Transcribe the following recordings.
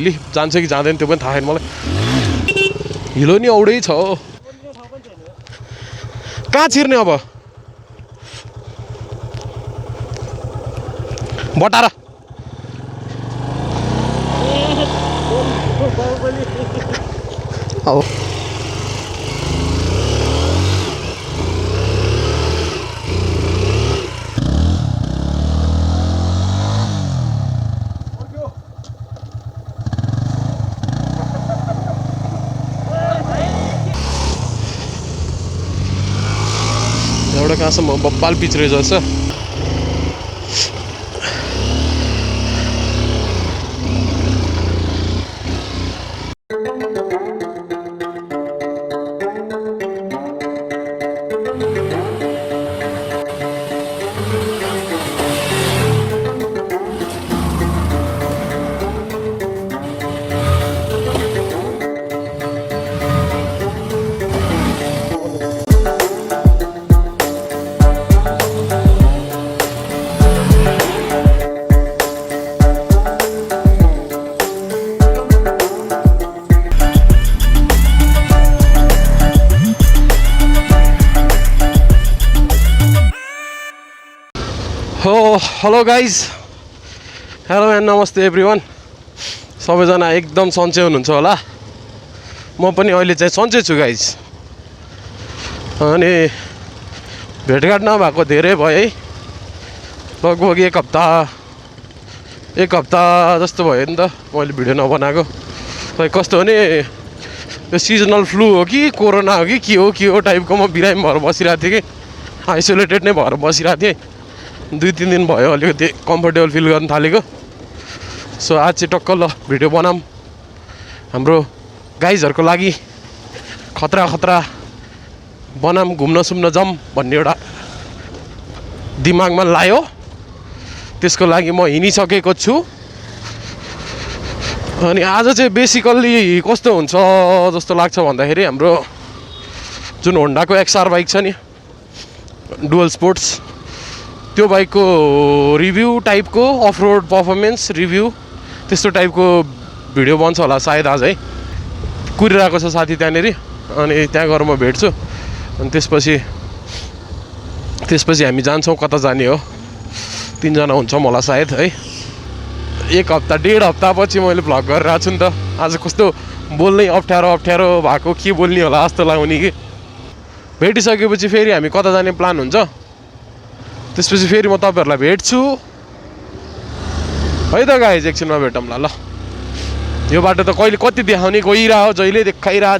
हिली जान्छ कि जाँदैन त्यो पनि थाहा छैन मलाई। हिलो नि औडै छ कहाँ छिर्ने अब बटारा अब एउटा कहाँसम्म बब्बाल पिच रहेछ जस्तो हेलो गाइज हेलो एन्ड नमस्ते एभ्रिवान सबैजना एकदम सन्चै हुनुहुन्छ होला म पनि अहिले चाहिँ सन्चै छु गाइज अनि भेटघाट नभएको धेरै भयो है लगभग एक हप्ता जस्तो भयो नि त मैले भिडियो नबनाएको खै कस्तो भने यो सिजनल फ्लू हो कि कोरोना हो कि के हो टाइपको म बिरामी भएर बसिरहेको थिएँ कि आइसोलेटेड नै भएर बसिरहेको थिएँ 2-3 दिन भयो अलिकति कम्फर्टेबल फिल गर्न थालेको सो आज चाहिँ टक्क ल भिडियो बनाऊँ हाम्रो गाइजहरूको लागि खतरा बनाऊँ घुम्न सुम्न जाऊँ भन्ने एउटा दिमागमा लायो त्यसको लागि म हिँडिसकेको छु अनि आज चाहिँ बेसिकल्ली कस्तो हुन्छ जस्तो लाग्छ भन्दाखेरि हाम्रो जुन होन्डाको XR बाइक छ नि डुअल स्पोर्ट्स त्यो बाइकको रिभ्यू टाइपको अफ रोड पर्फर्मेन्स रिभ्यू त्यस्तो टाइपको भिडियो बन्छ होला सायद आज है कुरिरहेको छ साथी त्यहाँनिर अनि त्यहाँ गएर म भेट्छु अनि त्यसपछि हामी जान्छौँ कता जाने हो 3 जना हुन्छौँ होला सायद है एक हप्ता 1.5 हप्तापछि मैले भ्लग गरिरहेको छु नि त आज कस्तो बोल्नै अप्ठ्यारो भएको के बोल्ने होला जस्तो लाग्ने कि भेटिसकेपछि फेरि हामी कता जाने प्लान हुन्छ त्यसपछि फेरि म तपाईहरुलाई भेट्छु है त गाइज एकछिनमा भेटौँला ल यो बाटो त कहिले कति देखाउने गइरा हो जहिले देखाइरा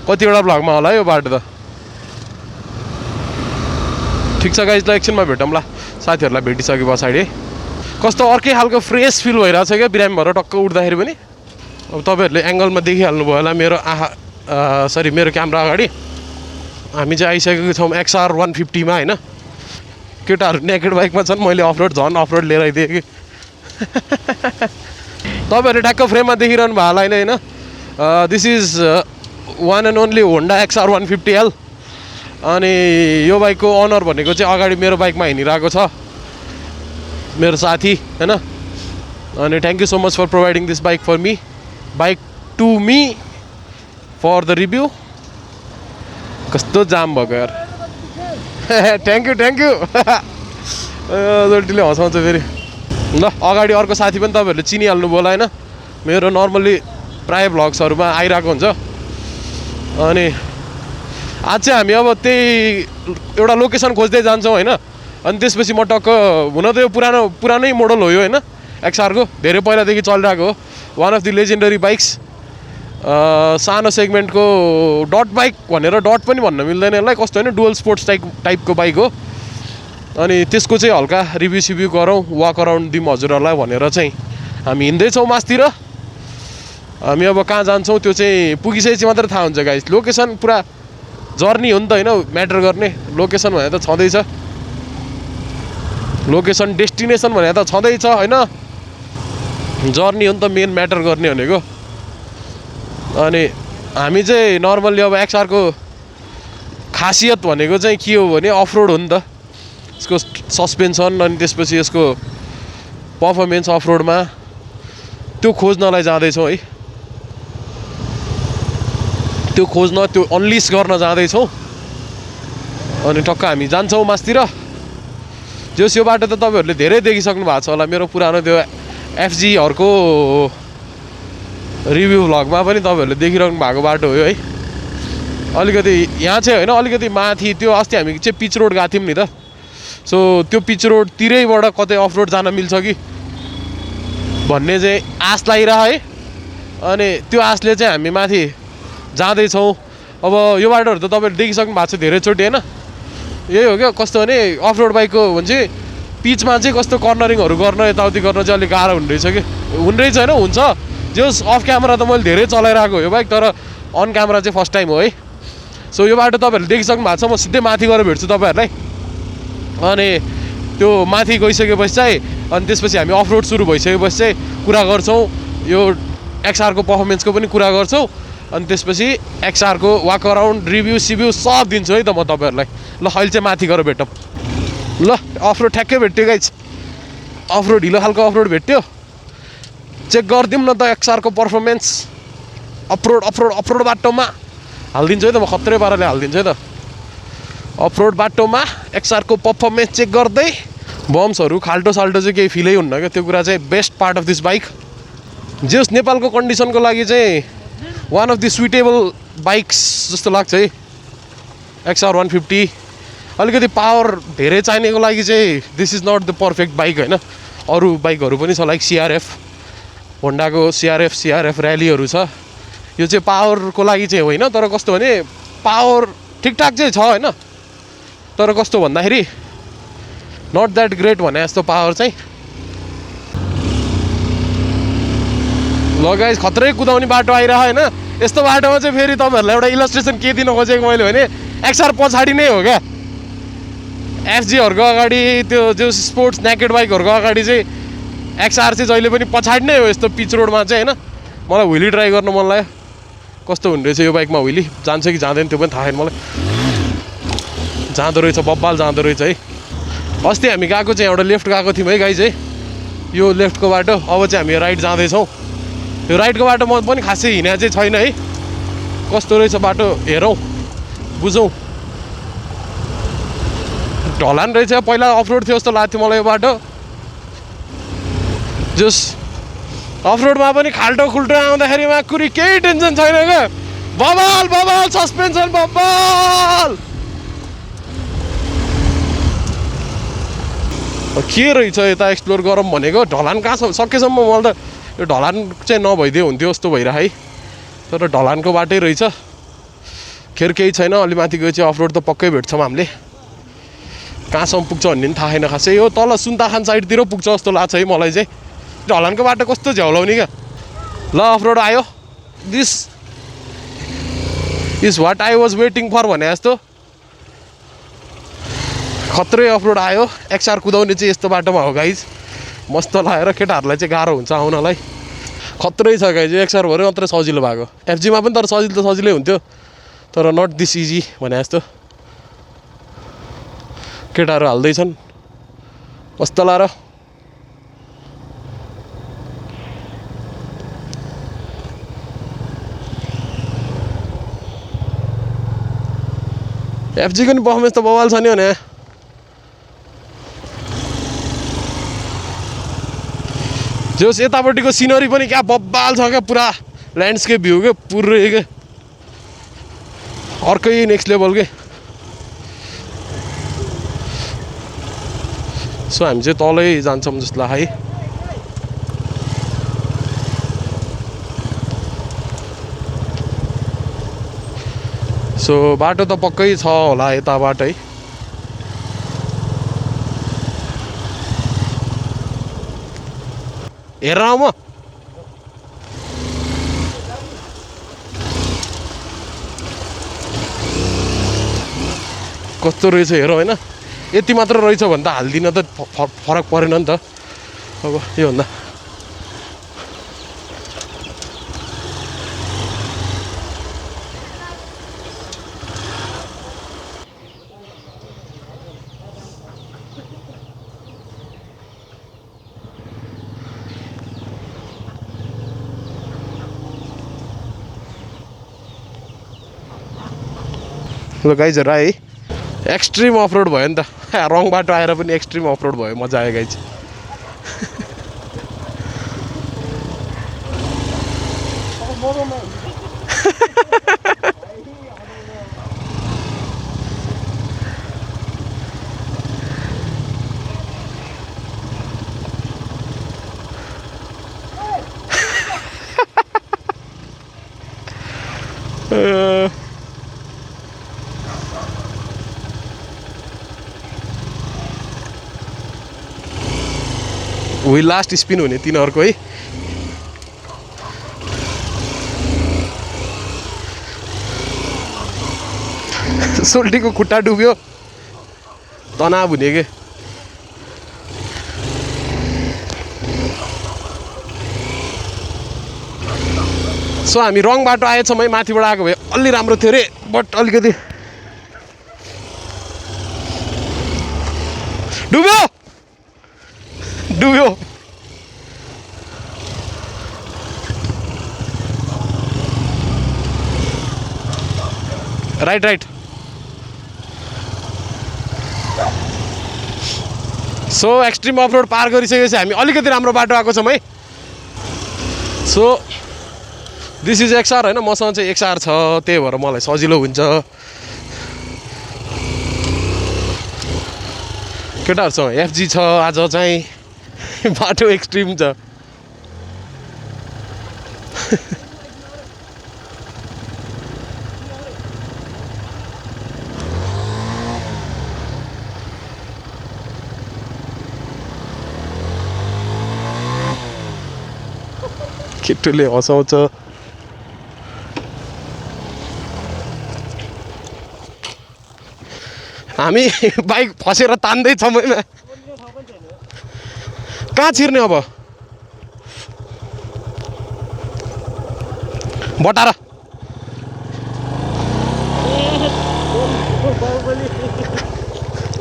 कतिवटा भ्लगमा होला यो बाटो त ठिक छ गाइज ल एकछिनमा भेटौँला साथीहरुलाई भेटिसके पछाडी कस्तो अर्कै खालको फ्रेश फिल भइरहेछ क्या बिरामी भएर टक्क उड्दाखेरि पनि अब तपाईहरुले एंगलमा देखिहाल्नु भयो होला मेरो मेरो क्यामेरा अगाडि हामी चाहिँ आइसकेको छौँ XR 150 मा हैन केटाहरु नेकेड बाइकमा छन् मैले अफरोड लिएर आइदिएँ कि तपाईहरुले ठ्याक्क फ्रेममा देखिरहनु भयो होला हैन this is one and only Honda XR 150L अनि यो बाइकको ओनर भनेको चाहिँ अगाडि मेरो बाइकमा हिँडिरहेको छ मेरो साथी हैन अनि thank you so much for providing this bike for me to me for the review कस्तो जाम भएको यार थ्यांक यू जल्टीले हँसाउँछ फेरि ल अगाडि अर्को साथी पनि तपाईहरुले चिनिहाल्नु भयो होला हैन मेरो नर्मली प्राय भ्लग्सहरुमा आइरहेको हुन्छ अनि आज चाहिँ हामी अब त्यही एउटा लोकेसन खोज्दै जान्छौँ हैन अनि त्यसपछि म टक्क हुन त यो पुरानै मोडल हो यो हैन XR को धेरै पहिलादेखि चलिरहेको हो one of the legendary bikes सानो सेगमेन्टको डट बाइक भनेर डट पनि भन्न मिल्दैन यसलाई कस्तो हैन डुअल स्पोर्ट्स टाइपको बाइक हो अनि त्यसको चाहिँ हल्का रिभ्यू गरौँ वाक अराउन्ड दिउँ हजुरहरूलाई भनेर चाहिँ हामी हिँड्दैछौँ मासतिर हामी अब कहाँ जान्छौँ त्यो चाहिँ पुगिसकेपछि मात्र थाहा हुन्छ गाइस लोकेसन पुरा जर्नी हो नि त हैन म्याटर गर्ने लोकेसन भने त छँदैछ लोकेसन डेस्टिनेसन भने त छँदैछ हैन जर्नी हो नि त मेन म्याटर गर्ने भनेको अनि हामी चाहिँ नर्मली अब XR को खासियत भनेको चाहिँ के हो भने अफ रोड हो नि त यसको सस्पेन्सन अनि त्यसपछि यसको पर्फर्मेन्स अफ रोडमा त्यो खोज्नलाई जाँदैछौँ है, त्यो खोज्न, त्यो अनलिस गर्न जाँदैछौँ। अनि टक्क हामी जान्छौँ मासतिर। जस यो बाटो त तपाईँहरूले धेरै देखिसक्नु भएको छ होला, मेरो पुरानो त्यो एफजीहरूको रिभ्यू भ्लगमा पनि तपाईँहरूले देखिरहनु भएको बाटो हो है। अलिकति यहाँ चाहिँ होइन, अलिकति माथि त्यो अस्ति हामी चाहिँ पिच रोड गएको थियौँ नि त, सो त्यो पिच रोडतिरैबाट कतै अफ रोड जान मिल्छ कि भन्ने चाहिँ आश लागिरह है। अनि त्यो आशले चाहिँ हामी माथि जाँदैछौँ। अब यो बाटोहरू त तपाईँहरूले देखिसक्नु भएको छ धेरैचोटि होइन। यही हो क्या, कस्तो भने अफ रोड बाइकको भने चाहिँ पिचमा चाहिँ कस्तो कर्नरिङहरू गर्न, यताउति गर्न चाहिँ अलिक गाह्रो हुने रहेछ कि, हुने रहेछ होइन, हुन्छ। जस अफ क्यामेरा त मैले धेरै चलाइरहेको हो यो बाइक, तर अन क्यामेरा चाहिँ फर्स्ट टाइम हो है। सो यो बाटो तपाईँहरूले देखिसक्नु भएको छ। म सिधै माथि गएर भेट्छु तपाईँहरूलाई। अनि त्यो माथि गइसकेपछि चाहिँ अनि त्यसपछि हामी अफ रोड सुरु भइसकेपछि चाहिँ कुरा गर्छौँ, यो एक्सआरको पर्फर्मेन्सको पनि कुरा गर्छौँ। अनि त्यसपछि एक्सआरको वाक अराउन्ड रिभ्यू सिभ्यू सब दिन्छु है त म तपाईँहरूलाई। ल अहिले चाहिँ माथि गएर भेटौँ। ल अफ रोड ठ्याक्कै भेट्यो गाइज, अफ रोड हिलो खालको अफ रोड भेट्यो। चेक गरिदिउँ न त एक्सआरको पर्फर्मेन्स। अफ रोड बाटोमा हालिदिन्छु है त म, खत्रै पाराले हालिदिन्छु है त। अफ रोड बाटोमा एक्सआरको पर्फर्मेन्स चेक गर्दै। बम्सहरू खाल्टो साल्टो चाहिँ केही फिलै हुन्न क्या, त्यो कुरा चाहिँ best part of this bike. जस नेपालको कन्डिसनको लागि चाहिँ one of the suitable bikes जस्तो लाग्छ है एक्सआर 150। अलिकति पावर धेरै चाहिनेको लागि चाहिँ this is not the perfect bike होइन। अरू बाइकहरू पनि छ लाइक सिआरएफ, होन्डाको सिआरएफ र्यालीहरू छ। यो चाहिँ पावरको लागि चाहिँ होइन, तर कस्तो भने पावर ठिकठाक चाहिँ छ होइन, तर कस्तो भन्दाखेरि नट द्याट ग्रेट भने जस्तो पावर चाहिँ। ल गाइस खत्रै कुदाउने बाटो आइरह होइन। यस्तो बाटोमा चाहिँ फेरि तपाईँहरूलाई एउटा इलस्ट्रेसन के दिन खोजेको मैले भने एक्सआर पछाडि नै हो क्या, एफजीहरूको अगाडि त्यो जो स्पोर्ट्स नेकेड बाइकहरूको अगाडि चाहिँ एक्सआर चाहिँ जहिले पनि पछाडि नै हो यस्तो पिच रोडमा चाहिँ होइन। मलाई व्हिली ट्राई गर्न मन लाग्यो, कस्तो हुने रहेछ यो बाइकमा, व्हिली जान्छ कि जाँदैन त्यो पनि थाहा छैन मलाई। जाँदो रहेछ, बब्बाल जाँदो रहेछ है। अस्ति हामी गएको चाहिँ एउटा लेफ्ट गएको थियौँ है गाइज है, यो लेफ्टको बाटो। अब चाहिँ हामी राइट जाँदैछौँ। यो राइटको बाटो म पनि खासै हिँडे चाहिँ छैन है, कस्तो रहेछ बाटो हेरौँ बुझौँ। ढलान रहेछ, पहिला अफ रोड थियो जस्तो लाग्थ्यो मलाई यो बाटो। जस अफ रोडमा पनि खाल्टो खुल्टो आउँदाखेरिमा कुरी केही टेन्सन छैन क्या, बबाल बबाल सस्पेन्सन बबाल। के रहेछ यता एक्सप्लोर गरौँ भनेको, ढलान कहाँ छ सकेसम्म। मलाई त यो ढलान चाहिँ नभइदियो हुन्थ्यो जस्तो भइरह है, तर ढलानको बाटै रहेछ। खेर केही छैन, अलि माथि गएपछि अफ रोड त पक्कै भेट्छौँ हामीले। कहाँसम्म पुग्छ भन्ने पनि थाहा छैन खासै, यो तल सुन्ताखान साइडतिर पुग्छ जस्तो लाग्छ है मलाई चाहिँ। ढलानको बाटो कस्तो झ्याउलाउने क्या। ल अफ रोड आयो, this is what I was waiting for भने जस्तो खत्रै अफ रोड आयो। एक्सआर कुदाउने चाहिँ यस्तो बाटोमा हो गाइज, मस्त लागेर केटाहरूलाई चाहिँ गाह्रो हुन्छ आउनलाई। खत्रै छ गाइज, एक्सआर भएर मात्रै सजिलो भएको। एफजीमा पनि तर सजिलो त सजिलै हुन्थ्यो, तर नट दिस इजी भने जस्तो। केटाहरू हाल्दैछन् मस्त लाएर। एफजीको नि पर्फर्मेन्स त बवाल छ नि भने। जोस् यतापट्टिको सिनरी पनि क्या बब्बाल छ क्या, पुरा ल्यान्डस्केप भ्यू क्या पुरै क्या, अर्कै नेक्स्ट लेभल के। सो हामी चाहिँ तलै जान्छौँ जस्तो लाग्यो है। सो बाटो त पक्कै छ होला यताबाट है। हेर म कस्तो रहेछ हेर होइन। यति मात्र रहेछ भने त हाल्दिनँ त फरक परेन नि त अब योभन्दा। ल गाइजहरू है एक्सट्रिम अफरोड भयो नि त रङ बाटो आएर पनि एक्सट्रिम अफरोड भयो मजा आयो गाइज उही लास्ट स्पिन हुने तिनीहरूको है सोल्टीको खुट्टा डुब्यो तनाव हुने के सो हामी रङ बाटो आएछौँ है माथिबाट आएको भए अलि राम्रो थियो अरे बट अलिकति डुब्यो डुब्यो राइट राइट सो एक्सट्रिम अफरोड पार गरिसकेपछि हामी अलिकति राम्रो बाटो आएको छौँ है सो दिस इज एक्सआर होइन मसँग चाहिँ एक्सआर छ त्यही भएर मलाई सजिलो हुन्छ केटाहरूसँग एफजी छ आज चाहिँ बाटो एक्सट्रिम छ केटोले हँसाउँछ हामी बाइक फसेर तान्दैछौँ है कहाँ छिर्ने अब बटारा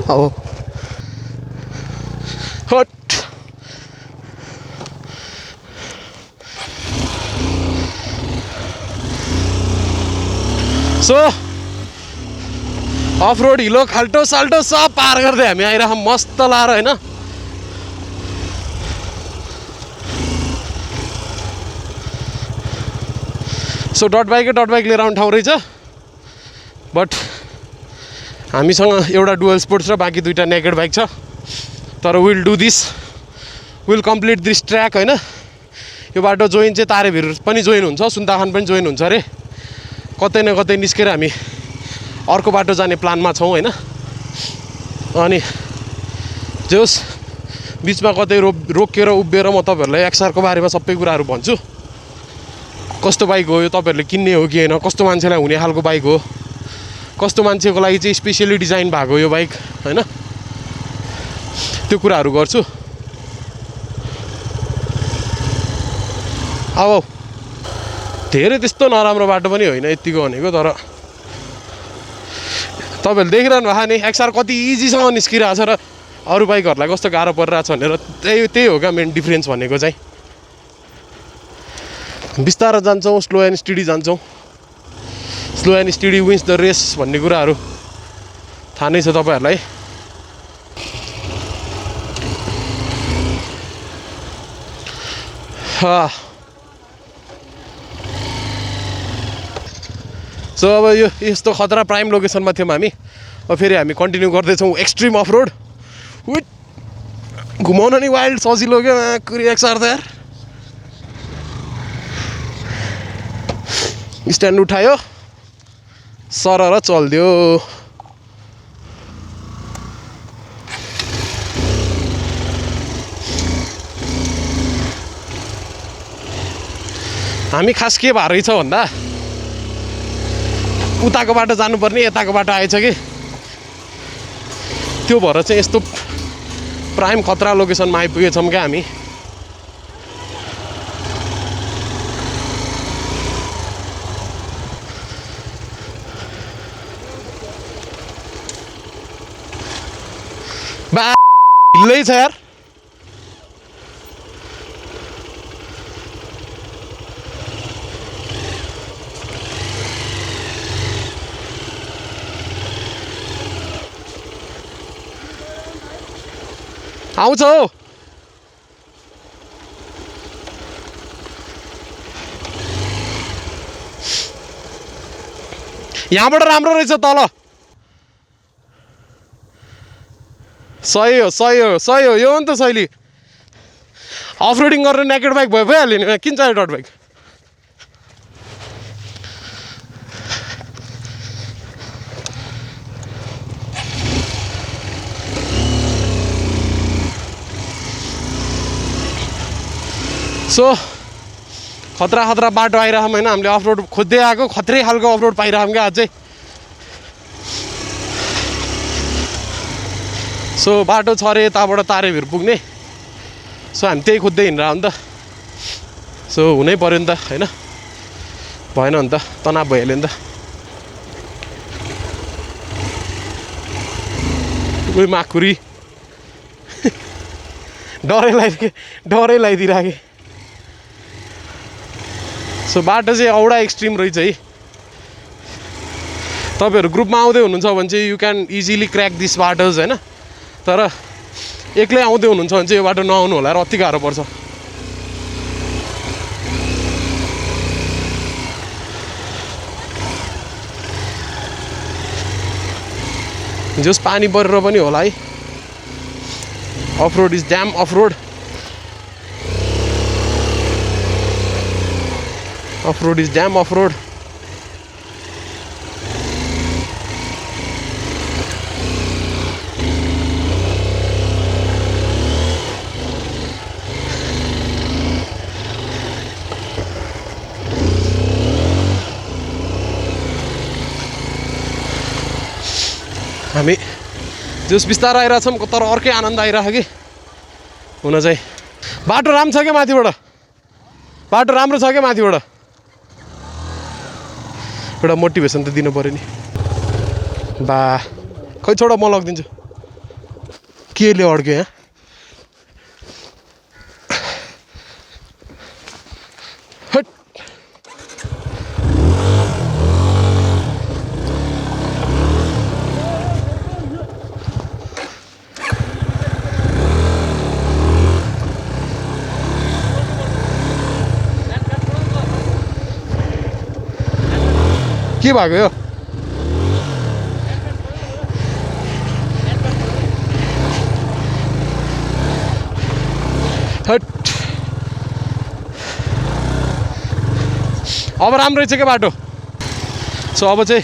अब हट सो अफ रोड हिलो खाल्टो साल्टो सब पार गर्दै हामी आइरहेको मस्त लाएर होइन सो डट बाइक लिएर आउने ठाउँ रहेछ बट हामीसँग एउटा डुअल स्पोर्ट्स र बाँकी दुईवटा नेकेड बाइक छ तर will do this will complete this track होइन यो बाटो जोइन चाहिँ तारेभिर पनि जोइन हुन्छ सुन्ताखान पनि जोइन हुन्छ अरे कतै न कतै निस्केर हामी अर्को बाटो जाने प्लानमा छौँ होइन अनि जोस् बिचमा कतै रोकेर उभिएर म तपाईँहरूलाई एक्सआरको बारेमा सबै कुराहरू भन्छु कस्तो बाइक हो यो तपाईँहरूले किन्ने हो कि होइन कस्तो मान्छेलाई हुने खालको बाइक हो कस्तो मान्छेको लागि चाहिँ स्पेसली डिजाइन भएको यो बाइक होइन त्यो कुराहरू गर्छु अब धेरै त्यस्तो नराम्रो बाटो पनि होइन यतिको भनेको तर तपाईँहरूले देखिरहनु भएको नि एक्सआर कति इजीसँग निस्किरहेको छ र अरू बाइकहरूलाई कस्तो गाह्रो परिरहेको छ भनेर त्यही हो क्या मेन डिफ्रेन्स भनेको चाहिँ बिस्तारो जान्छौँ स्लो एन्ड स्टिडी जान्छौँ slow and steady wins the race भन्ने कुराहरू थाहा नै छ तपाईँहरूलाई सो अब यो यस्तो खतरा प्राइम लोकेसनमा थियौँ हामी अब फेरि हामी कन्टिन्यू गर्दैछौँ एक्सट्रिम अफ रोड घुमाउन नि वाइल्ड सजिलो क्या कुरी एक्सआर त यार स्ट्यान्ड उठायो सरर चल्दियो हामी खास के भएर रहेछ भन्दा उताको बाटो जानुपर्ने यताको बाटो आएछ कि त्यो भएर चाहिँ यस्तो प्राइम खतरा लोकेसनमा आइपुगेछौँ क्या हामी बा हिल्लै छ यार आउँछ हो यहाँबाट राम्रो रहेछ तल सही हो सही हो सही हो यो हो नि त शैली अफरोडिङ गरेर नेकेड बाइक भइहाल्यो नि किन चाहियो डट बाइक सो खतरा खतरा बाटो आइरहौँ होइन हामीले अफरोड खोज्दै आएको खत्रै खालको अफरोड पाइरहौँ क्या अझै सो बाटो छ अरे यताबाट तारेभिर पुग्ने सो हामी त्यही खोज्दै हिँडेर हो नि त सो हुनै पऱ्यो नि त होइन भएन नि त तनाव भइहाल्यो नि त उही माखुरी डरै लगाइदिइराखेँ सो बाटो चाहिँ औडा एक्सट्रिम रहेछ है तपाईँहरू ग्रुपमा आउँदै हुनुहुन्छ भने चाहिँ you can easily crack this बाटोज होइन तर एक्लै आउँदै हुनुहुन्छ भने चाहिँ यो बाटो नआउनु होला र अति गाह्रो पर्छ जस पानी परेर पनि होला है अफरोड इज ड्याम अफरोड अफरोड इज ड्याम अफरोड हामी जस बिस्तारै आइरहेछौँ तर अर्कै आनन्द आइरहेको कि हुन चाहिँ बाटो राम्रो छ क्या माथिबाट बाटो राम्रो छ क्या माथिबाट एउटा मोटिभेसन त दिनु पऱ्यो नि बा खै छोडा म लगिदिन्छु केले अड्क्यो यहाँ हट के भएको यो हट अब राम्रो रहेछ क्या बाटो सो अब चाहिँ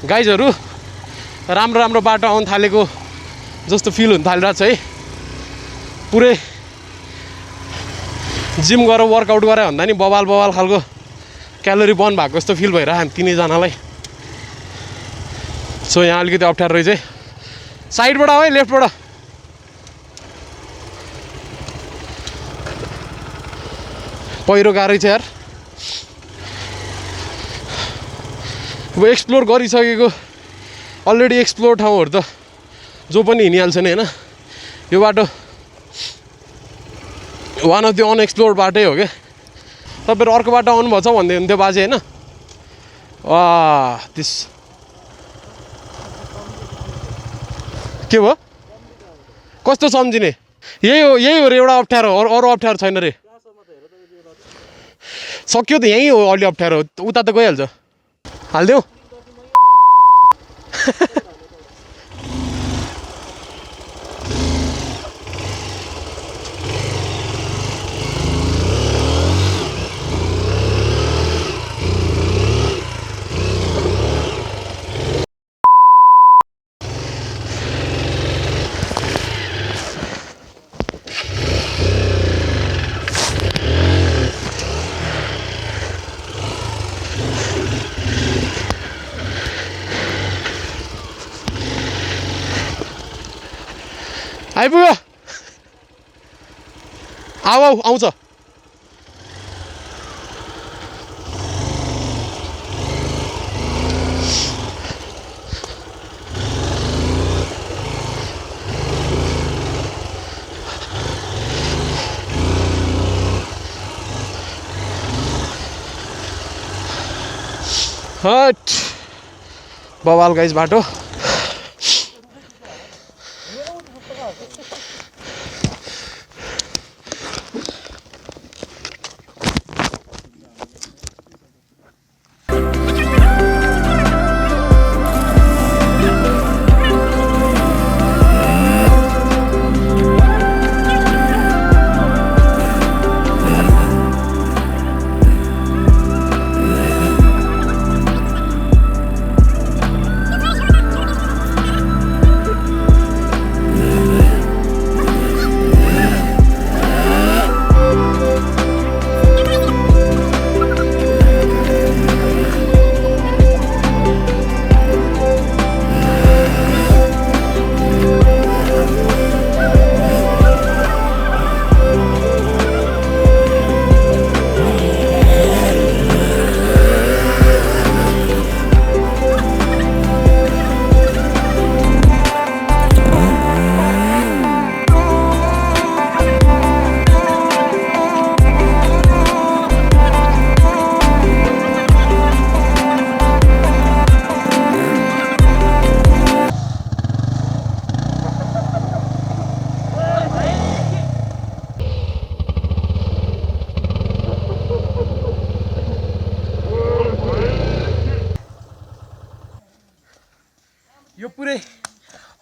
गाइजहरू राम्रो राम्रो बाटो आउनु थालेको जस्तो फिल हुन थालिरहेको छ है पुरै जिम गरेर वर्कआउट गरे भन्दा नि बवाल बवाल खालको क्यालोरी बर्न भएको जस्तो फिल भइरहेको हामी तिनैजनालाई सो यहाँ अलिकति अप्ठ्यारो रहेछ है साइडबाट है लेफ्टबाट पहिरो गाह्रै छ यार अब एक्सप्लोर गरिसकेको अलरेडी एक्सप्लोर ठाउँहरू त जो पनि हिँडिहाल्छ नि होइन यो बाटो वान अफ द अनएक्सप्लोर बाटै हो क्या तपाईँहरू अर्को बाटो आउनुभएको छ भन्दै हुन्थ्यो बाजे होइन त्यस के भयो कस्तो सम्झिने यही हो रे एउटा अप्ठ्यारो अरू अप्ठ्यारो छैन रे सक्यो त यहीँ हो अलि अप्ठ्यारो उता त गइहाल्छ हालिदेऊ आइपुग्यो आऊ आउँछ हट बवाल गाइस बाटो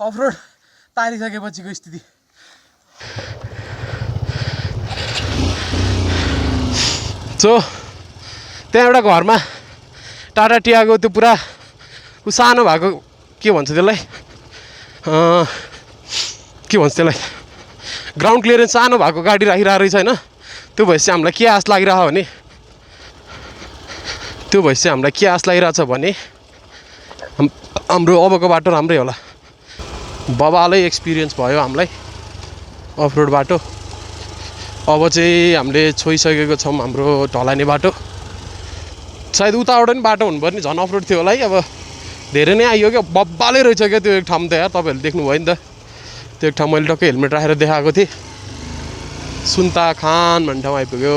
अफरोड तारिसकेपछिको स्थिति। सो त्यहाँ एउटा घरमा टाटा टियागो त्यो पुरा सानो भएको के भन्छ त्यसलाई ग्राउन्ड क्लियरेन्स सानो भएको गाडी राखिरहेको रहेछ होइन। त्यो भएपछि हामीलाई के आश लागिरहेछ भने हाम्रो अबको बाटो राम्रै होला। बबालै एक्सपिरियन्स भयो हामीलाई अफरोड बाटो। अब चाहिँ हामीले छोइसकेको छौँ हाम्रो ढलाने बाटो। सायद उताबाट पनि बाटो हुनुपर्ने झन् अफरोड थियो होला है। अब धेरै नै आइयो क्या, बब्बालै रहेछ क्या त्यो एक ठाउँ त यार। तपाईँहरूले देख्नुभयो नि त त्यो एक ठाउँ मैले टक्कै हेलमेट राखेर देखाएको थिएँ। सुन्ता खान भन्ने ठाउँ आइपुग्यो।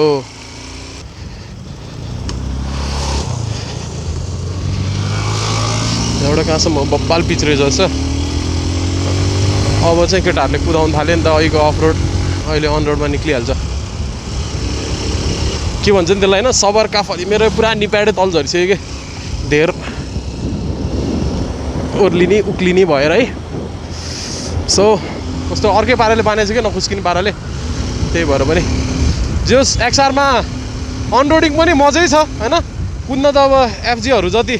एउटा कहाँसम्म बब्बाल पिच रहेछ जस्तो। अब चाहिँ केटाहरूले कुदाउनु थाल्यो नि त अहिलेको अफरोड। अहिले अनरोडमा निक्लिहाल्छ। के भन्छ नि त्यसलाई होइन, सबर काफली मेरो पुरा निप्याडे तल झरिसक्यो कि धेर ओर्लिनी उक्लिनी भएर है। सो कस्तो अर्कै पाराले बानेछ क्या, नखुस्किने पाराले। त्यही भएर पनि जोस् एक्सआरमा अनरोडिङ पनि मजै छ होइन। कुद्न त अब एफजीहरू जति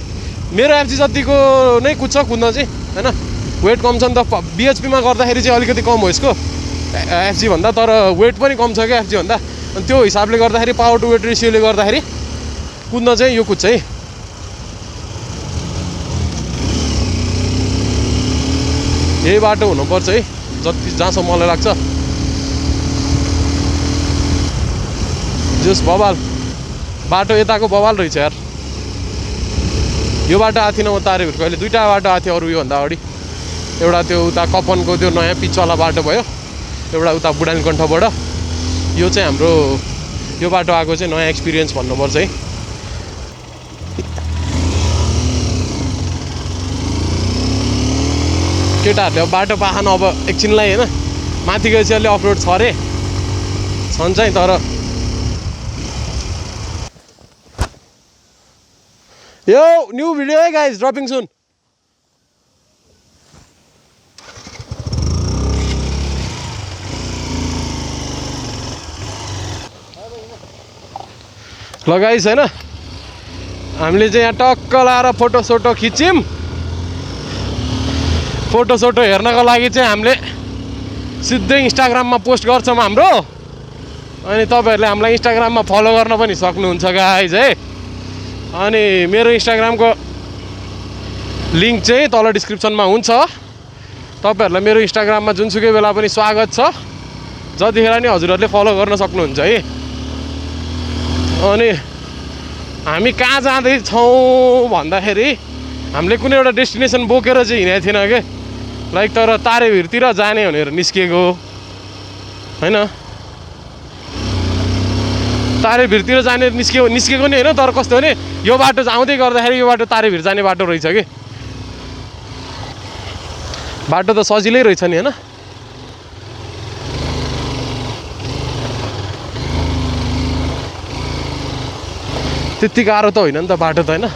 मेरो एफजी जतिको नै कुद्छ कुद्न चाहिँ होइन। वेट कम छ नि त, बिएचपीमा गर्दाखेरि चाहिँ अलिकति कम हो यसको एफजी भन्दा, तर वेट पनि कम छ क्या एफजी भन्दा। अनि त्यो हिसाबले गर्दाखेरि पावर टु वेट रेसियोले गर्दाखेरि कुद्न चाहिँ यो कुद्छ है। यही बाटो हुनुपर्छ है जति जहाँसम्म मलाई लाग्छ। जस बवाल बाटो यताको बवाल रहेछ यार। यो बाटो आएको थिएन म तारेभिरको, अहिले दुईवटा बाटो आएको थियो अरू योभन्दा अगाडि। एउटा त्यो उता कपनको त्यो नयाँ पिचवाला बाटो भयो, एउटा उता बुढानीकण्ठबाट। यो चाहिँ हाम्रो यो बाटो आएको चाहिँ नयाँ एक्सपिरियन्स भन्नुपर्छ है। केटाहरूले अब बाटो पाखन अब एकछिनलाई होइन माथि गएपछि अलि अफरोड छ अरे छन् चाहिँ। तर यो न्यू भिडियो है गाइज, ड्रपिङ सुन। लगाइस होइन, हामीले चाहिँ यहाँ टक्क लाएर फोटोसोटो खिच्यौँ। फोटोसोटो हेर्नको लागि चाहिँ हामीले सिधै इन्स्टाग्राममा पोस्ट गर्छौँ हाम्रो। अनि तपाईँहरूले हामीलाई इन्स्टाग्राममा फलो गर्न पनि सक्नुहुन्छ गाइज है। अनि मेरो इन्स्टाग्रामको लिङ्क चाहिँ तल डिस्क्रिप्सनमा हुन्छ। तपाईँहरूलाई मेरो इन्स्टाग्राममा जुनसुकै बेला पनि स्वागत छ, जतिखेर नि हजुरहरूले फलो गर्न सक्नुहुन्छ है। अनि हामी कहाँ जाँदैछौँ भन्दाखेरि हामीले कुनै एउटा डेस्टिनेसन बोकेर चाहिँ हिँडेको थिएन कि, लाइक तर तारेभिरतिर जाने भनेर निस्किएको होइन। तारेभिरतिर जाने निस्केको नि होइन, तर कस्तो भने यो बाटो आउँदै गर्दाखेरि यो बाटो तारेभिर जाने बाटो रहेछ कि। बाटो त सजिलै रहेछ नि होइन। त्यति गाह्रो त होइन नि त बाटो त होइन।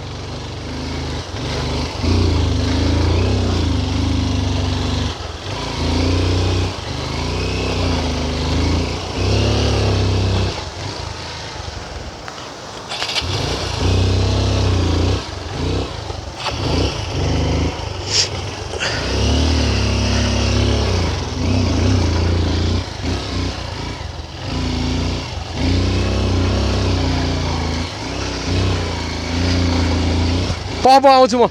अब आउँछु म।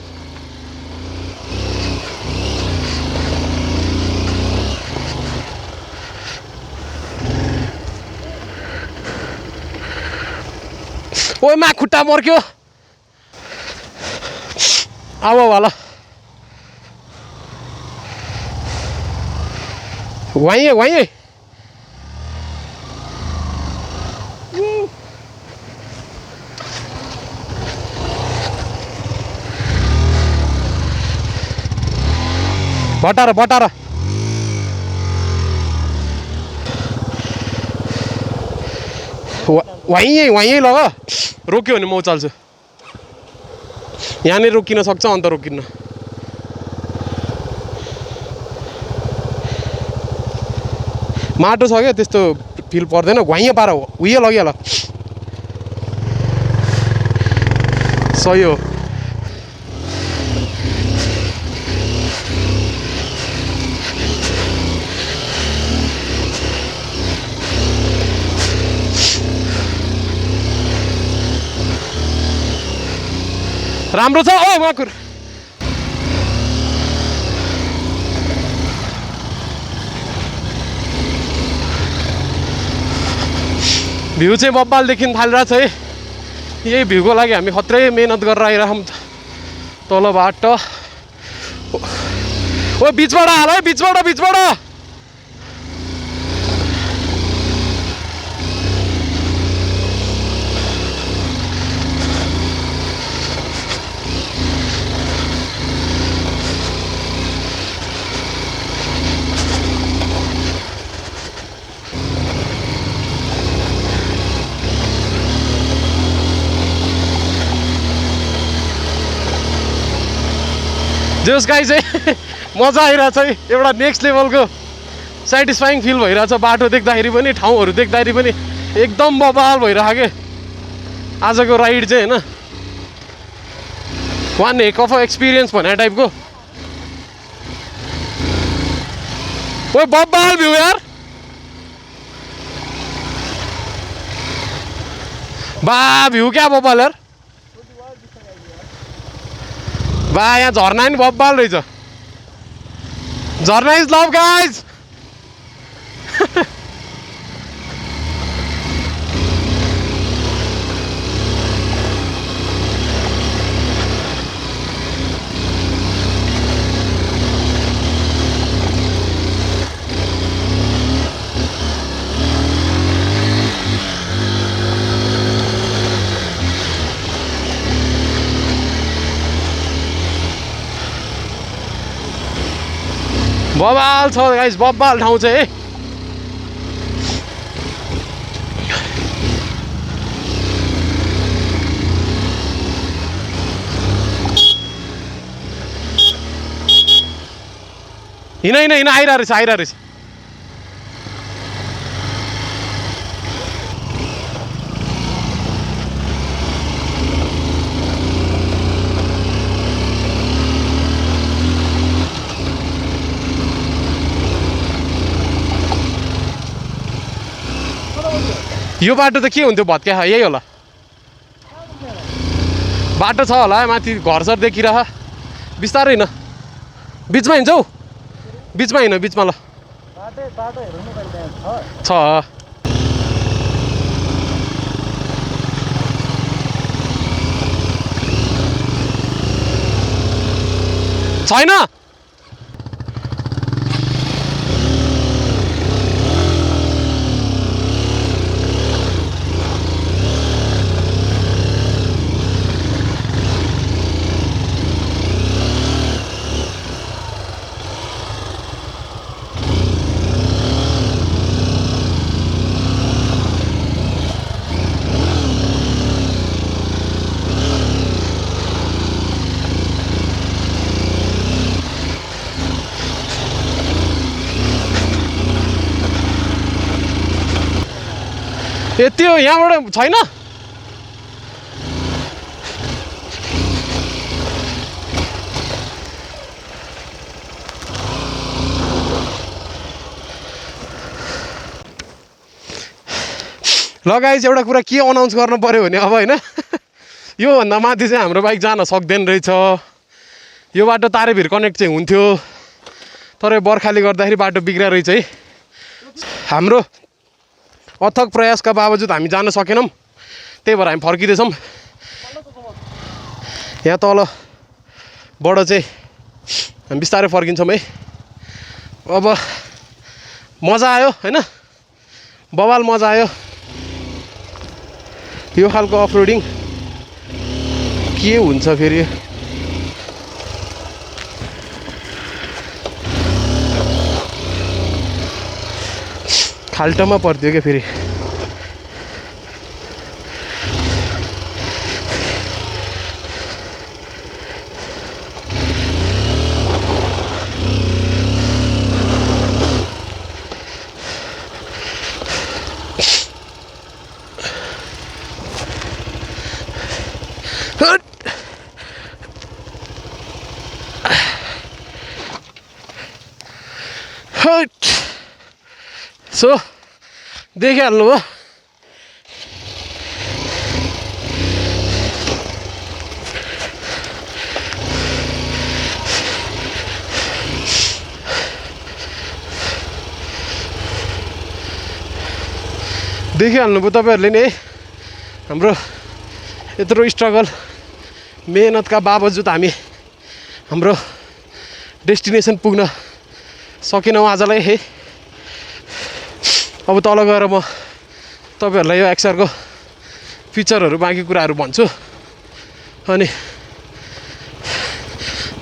ओइ मा खुट्टा मर्क्यो। अब होला वहीँ बटार वहीँ लग। रोक्यो भने म उचाल्छु। यहाँनिर रोकिन सक्छ, अन्त रोकिन्न। माटो छ क्या त्यस्तो फिल पर्दैन घुवाइयो पार हो उयो लगिहाल सही हो राम्रो छ ओ माकुर भ्यू चाहिँ बब्बाल देखिन थालिरहेछ है यही भ्यूको लागि हामी खत्रै मेहनत गरेर आइरहौँ तल बाटो ओ बिचबाट हाल है बिचबाट जोस गाई चाहिँ मजा आइरहेछ है एउटा नेक्स्ट लेभलको सेटिस्फाइङ फिल भइरहेछ बाटो देख्दाखेरि पनि ठाउँहरू देख्दाखेरि पनि एकदम बबाल भइरहेको के आजको राइड चाहिँ होइन वान हेक अफ एक्सपिरियन्स भन्ने टाइपको ओ बबाल भ्यू यार बा भ्यू क्या बबाल यार बा यहाँ झर्ना नि बब्बाल रहेछ झर्ना इज लभ गाइज बबाल छ गाइस बब्बाल ठाउँ चाहिँ है हिँड आइरहेको रहेछ यो बाटो त के हुन्थ्यो भत्क्या यही होला बाटो छ होला माथि घरसर देखिरह बिस्तारै हिँड बिचमा हिँड्छौ बिचमा हिँड बिचमा ल छ छैन यति हो यहाँबाट छैन ल गाइस एउटा कुरा के अनाउन्स गर्नु पर्यो भने अब होइन योभन्दा माथि चाहिँ हाम्रो बाइक जान सक्दैन रहेछ यो बाटो तारेभिर कनेक्ट चाहिँ हुन्थ्यो तर बर्खाले गर्दाखेरि बाटो बिग्रिया रहेछ है हाम्रो अथक प्रयासका बावजुद हामी जान सकेनौँ त्यही भएर हामी फर्किँदैछौँ यहाँ तलबाट चाहिँ हामी बिस्तारै फर्किन्छौँ है अब मजा आयो होइन बवाल मजा आयो यो खालको अफरोडिङ के हुन्छ फेरि खाल्टोमा पर्थ्यो क्या फेरि सो देखिहाल्नु भयो तपाईहरुले नि हाम्रो यत्रो स्ट्रगल मेहनतका बावजुद हामी हाम्रो डेस्टिनेसन पुग्न सकेनौं आजलाई हे अब तल गएर म तपाईहरुलाई यो एक्सआर को फिचरहरु बाँकी कुराहरु भन्छु अनि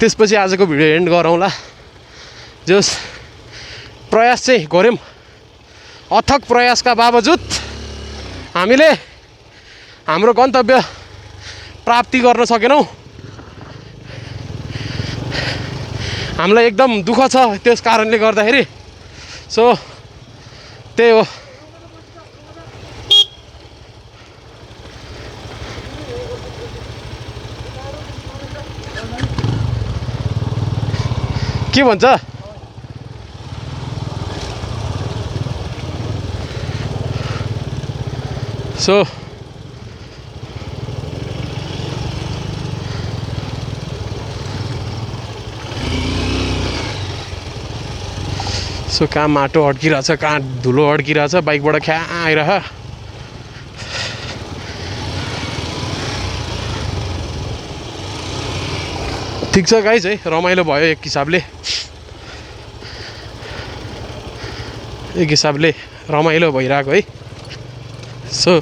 त्यसपछि आजको भिडियो एन्ड गरौँला जस प्रयास चाहिँ गर्यौं अथक प्रयासका बावजुद हामीले हाम्रो गन्तव्य प्राप्ति गर्न सकेनौं हामीलाई एकदम दुःख छ त्यस कारणले गर्दाखेरि सो त्यही हो के भन्छ सो कहाँ माटो अड्किरहेछ कहाँ धुलो अड्किरहेछ बाइकबाट ख्या आइरह ठिक छ गाइज है रमाइलो भयो एक हिसाबले रमाइलो भइरहेको है सो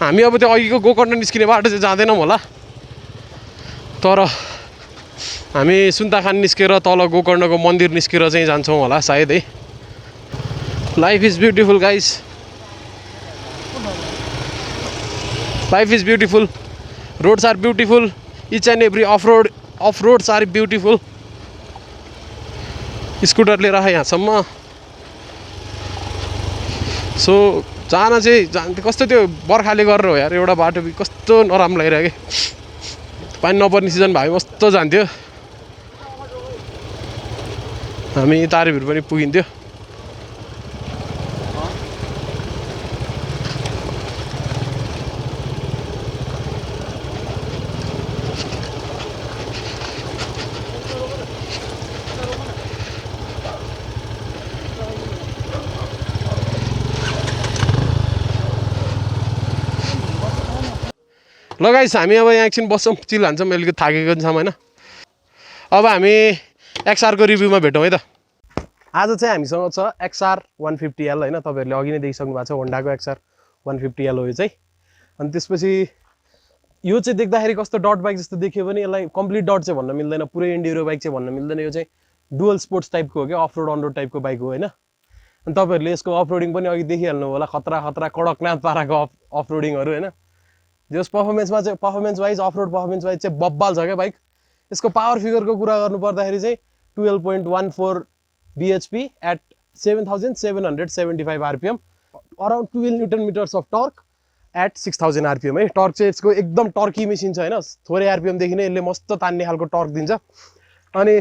हामी अब त्यो अघिको गोकर्ण निस्किने बाटो चाहिँ जाँदैनौँ होला तर हामी सुन्ताखान निस्केर तल गोकर्णको मन्दिर निस्केर चाहिँ जान्छौँ होला सायद है life is beautiful guys life is beautiful roads are beautiful each and every off roads are beautiful scooter लिएर आए यहाँसम्म सो जान चाहिँ कस्तो त्यो बर्खाले गरेर हो यार एउटा बाटो कस्तो नराम्रो लागिरहेको कि पानी नपर्ने सिजन भयो कस्तो जान्थ्यो हामी तारेभिर पनि पुगिन्थ्यो ल गाइस हामी अब यहाँ एकछिन बस्छौँ चिल हान्छौँ मैले थाकेको छौँ होइन अब हामी एक्सआरको रिभ्यूमा भेटौँ है त आज चाहिँ हामीसँग छ एक्सआर 150L होइन तपाईँहरूले अघि नै देखिसक्नु भएको छ होन्डाको एक्सआर 150L हो यो चाहिँ अनि त्यसपछि यो चाहिँ देख्दाखेरि कस्तो डट बाइक जस्तो देखियो भने यसलाई कम्प्लिट डट चाहिँ भन्न मिल्दैन पुरै एन्ड्युरो बाइक चाहिँ भन्न मिल्दैन यो चाहिँ डुअल स्पोर्ट्स टाइपको हो क्या अफ रोड अन रोड टाइपको बाइक हो होइन अनि तपाईँहरूले यसको अफ रोडिङ पनि अघि देखिहाल्नु होला खतरा कडकनाथ पाराको अफ रोडिङहरू होइन जस performance wise off road performance wise चाहिँ बब्बाल छ क्या बाइक यसको पावर फिगरको कुरा गर्नु पर्दाखेरि चाहिँ 12.14 bhp at 7775 rpm around 12 newton meters of torque at 6000 rpm है टर्क चाहिँ यसको एकदम टर्की मेसिन छ होइन थोरै आरपिएम देखि नै यसले मस्त तान्ने खालको टर्क दिन्छ अनि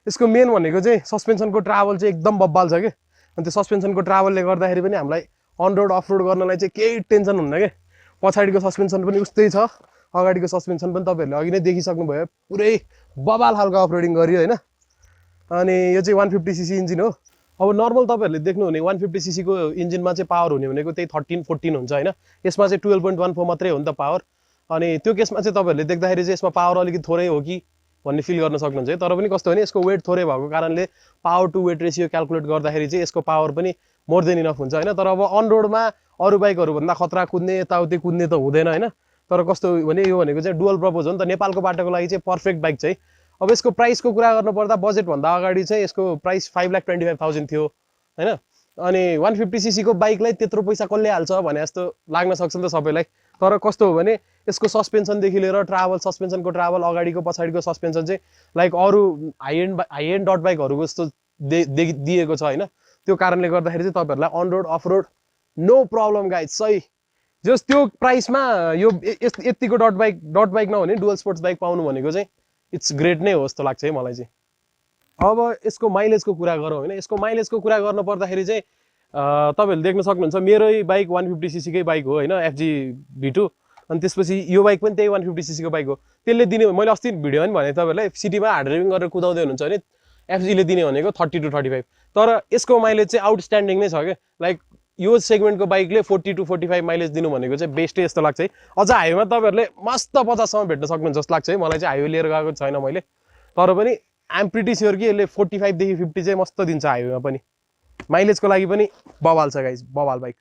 यसको मेन भनेको चाहिँ सस्पेन्सनको ट्राभल चाहिँ एकदम बब्बाल छ कि अनि त्यो सस्पेन्सनको ट्राभलले गर्दाखेरि पनि हामीलाई अन रोड अफ रोड गर्नलाई चाहिँ केही टेन्सन हुन्न क्या पछाडिको सस्पेन्सन पनि उस्तै छ अगाडिको सस्पेन्सन पनि तपाईँहरूले अघि नै देखिसक्नु भयो पुरै बबाल खालको अफ रोडिङ गरियो होइन अनि यो चाहिँ 150cc इन्जिन हो अब नर्मल तपाईँहरूले देख्नुहुने 150cc को इन्जिनमा चाहिँ पावर हुने भनेको त्यही 13-14 हुन्छ होइन यसमा चाहिँ 12.14 मात्रै हो नि त पावर अनि त्यो केसमा चाहिँ तपाईँहरूले देख्दाखेरि चाहिँ यसमा पावर अलिकति थोरै हो कि भन्ने फिल गर्न सक्नुहुन्छ है तर पनि कस्तो भने यसको वेट थोरै भएको कारणले power to weight ratio calculate गर्दाखेरि चाहिँ यसको पावर पनि मोर देन इनफ हुन्छ होइन तर अब अन रोडमा अरू बाइकहरूभन्दा खतरा कुद्ने यताउति कुद्ने त हुँदैन होइन तर कस्तो भने यो भनेको चाहिँ डुअल पर्पज हो नि त नेपालको बाटोको लागि चाहिँ पर्फेक्ट बाइक चाहिँ अब यसको प्राइसको कुरा गर्नुपर्दा बजेटभन्दा अगाडि चाहिँ यसको प्राइस 5,25,000 थियो होइन अनि 150cc को बाइकलाई त्यत्रो पैसा कसले हाल्छ भने जस्तो लाग्न सक्छ नि त सबैलाई तर कस्तो हो भने यसको सस्पेन्सनदेखि लिएर सस्पेन्सनको ट्राभल अगाडिको पछाडिको सस्पेन्सन चाहिँ लाइक अरू हाई एन्ड डट बाइकहरूको जस्तो दिएको छ होइन त्यो कारणले गर्दाखेरि चाहिँ तपाईँहरूलाई on road off road no problem guys सही जस त्यो प्राइसमा यो यतिको डट बाइक नहुने डुअल स्पोर्ट्स बाइक पाउनु भनेको चाहिँ इट्स ग्रेट नै हो जस्तो लाग्छ है मलाई चाहिँ। अब यसको माइलेजको कुरा गरौँ होइन, यसको माइलेजको कुरा गर्नु पर्दाखेरि चाहिँ तपाईँहरूले देख्न सक्नुहुन्छ मेरै बाइक 150cc कै बाइक हो होइन, FG V2। अनि त्यसपछि यो बाइक पनि त्यही 150cc को बाइक हो। त्यसले दिने मैले अस्ति भिडियो पनि भने तपाईँहरूलाई सिटीमा हार्ड ड्राइभिङ गरेर कुदाउँदै हुनुहुन्छ भने FG ले दिने भनेको 30 to 35, तर यसको माइलेज चाहिँ आउटस्ट्यान्डिङ नै छ क्या। लाइक यो सेगमेन्टको बाइकले 40 to 45 माइलेज दिनु भनेको चाहिँ बेस्टै जस्तो लाग्छ है। अझ हाइवेमा तपाईँहरूले मस्त 50सम्म भेट्न सक्नुहुन्छ जस्तो लाग्छ है मलाई चाहिँ। हाइवे लिएर गएको छैन मैले, तर पनि आइएम प्रिटी स्योर कि यसले 45 देखि 50 चाहिँ मस्त दिन्छ हाइवेमा पनि। माइलेजको लागि पनि बवाल छ गाइज, बवाल बाइक।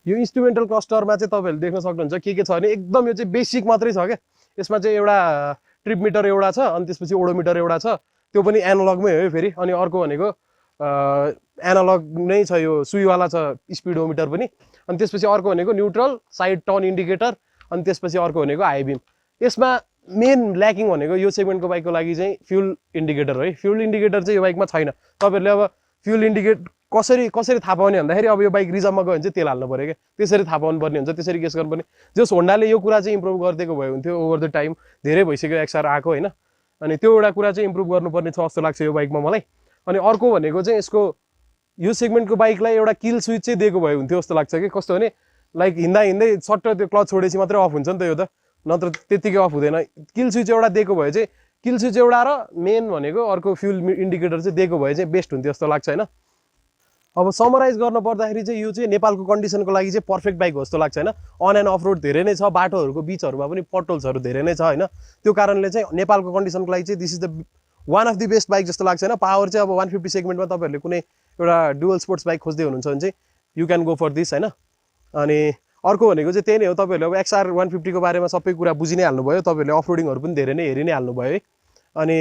यो इन्स्ट्रुमेन्टल क्लस्टरमा चाहिँ तपाईँहरूले देख्न सक्नुहुन्छ के छ भने एकदम यो चाहिँ बेसिक मात्रै छ क्या। यसमा चाहिँ एउटा ट्रिप मिटर एउटा छ, अनि त्यसपछि ओडोमिटर एउटा छ, त्यो पनि एनालगमै हो फेरि। अनि अर्को भनेको एनालग नै छ, यो सुईवाला छ स्पिडोमिटर पनि। अनि त्यसपछि अर्को भनेको न्युट्रल साइड टर्न इन्डिकेटर, अनि त्यसपछि अर्को भनेको हाई बिम। यसमा मेन ल्याकिङ भनेको यो सेगमेन्टको बाइकको लागि चाहिँ फ्युल इन्डिकेटर है। फ्युल इन्डिकेटर चाहिँ यो बाइकमा छैन। तपाईँहरूले अब फ्युल इन्डिकेट कसरी थाहा पाउने भन्दाखेरि अब यो बाइक रिजर्भमा गयो भने चाहिँ तेल हाल्नु पऱ्यो क्या, त्यसरी थाहा पाउनु पर्ने हुन्छ, त्यसरी गेस गर्नुपर्ने। जस होन्डाले यो कुरा चाहिँ इम्प्रुभ गरिदिएको भयो हुन्थ्यो ओभर द टाइम, धेरै भइसक्यो XR आएको होइन। अनि त्यो एउटा कुरा चाहिँ इम्प्रुभ गर्नुपर्ने छ जस्तो लाग्छ यो बाइकमा मलाई। अनि अर्को भनेको चाहिँ यसको यो सेगमेन्टको बाइकलाई एउटा किल स्विच चाहिँ दिएको भयो हुन्थ्यो जस्तो लाग्छ कि। कस्तो भने लाइक हिँड्दा हिँड्दै सट्ट त्यो क्लच छोडेपछि मात्रै अफ हुन्छ नि त यो त, नत्र त्यतिकै अफ हुँदैन। किल स्विच एउटा दिएको भए चाहिँ, किल स्विच एउटा र मेन भनेको अर्को फ्युल इन्डिकेटर चाहिँ दिएको भए चाहिँ बेस्ट हुन्थ्यो जस्तो लाग्छ होइन। अब समराइज गर्न पर्दाखेरि चाहिँ यो चाहिँ नेपालको कन्डिसनको लागि चाहिँ पर्फेक्ट बाइक हो जस्तो लाग्छ होइन। अन एन्ड अफ रोड धेरै नै छ, बाटोहरूको बिचहरूमा पनि पटोल्सहरू धेरै नै छ होइन। त्यो कारणले चाहिँ नेपालको कन्डिसनको लागि चाहिँ this is the one of the best bike जस्तो लाग्छ होइन। पावर चाहिँ अब 150 सेगमेन्टमा तपाईँहरूले कुनै एउटा डुअल स्पोर्ट्स बाइक खोज्दै हुनुहुन्छ भने चाहिँ you can go for this होइन। अनि अर्को भनेको चाहिँ त्यही नै हो, तपाईँहरूले अब XR 150 को बारेमा सबै कुरा बुझि नै हाल्नुभयो, तपाईँहरूले अफ रोडिङहरू पनि धेरै नै हेरि नै हाल्नुभयो है। अनि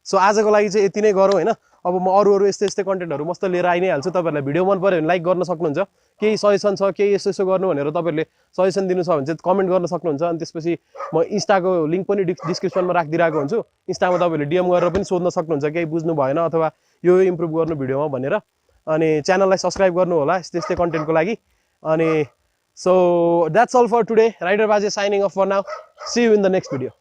सो आजको लागि चाहिँ यति नै गरौँ होइन। अब म अरू यस्तै कन्टेन्टहरू मस्त लिएर आइ नै हाल्छु। तपाईँहरूलाई भिडियो मन पऱ्यो भने लाइक गर्न सक्नुहुन्छ, केही सजेसन छ केही यसो गर्नु भनेर तपाईँहरूले सजेसन दिनु छ भने चाहिँ कमेन्ट गर्न सक्नुहुन्छ। अनि त्यसपछि म इन्स्टाको लिङ्क पनि डिस्क्रिप्सनमा राखिदिरहेको हुन्छु, इन्स्टामा तपाईँहरूले DM गरेर पनि सोध्न सक्नुहुन्छ केही बुझ्नु भएन अथवा यो इम्प्रुभ गर्नु भिडियोमा भनेर। अनि च्यानललाई सब्सक्राइब गर्नु होला यस्तै कन्टेन्टको लागि। अनि so that's all for today. Rider Baje signing off for now, see you in the next video.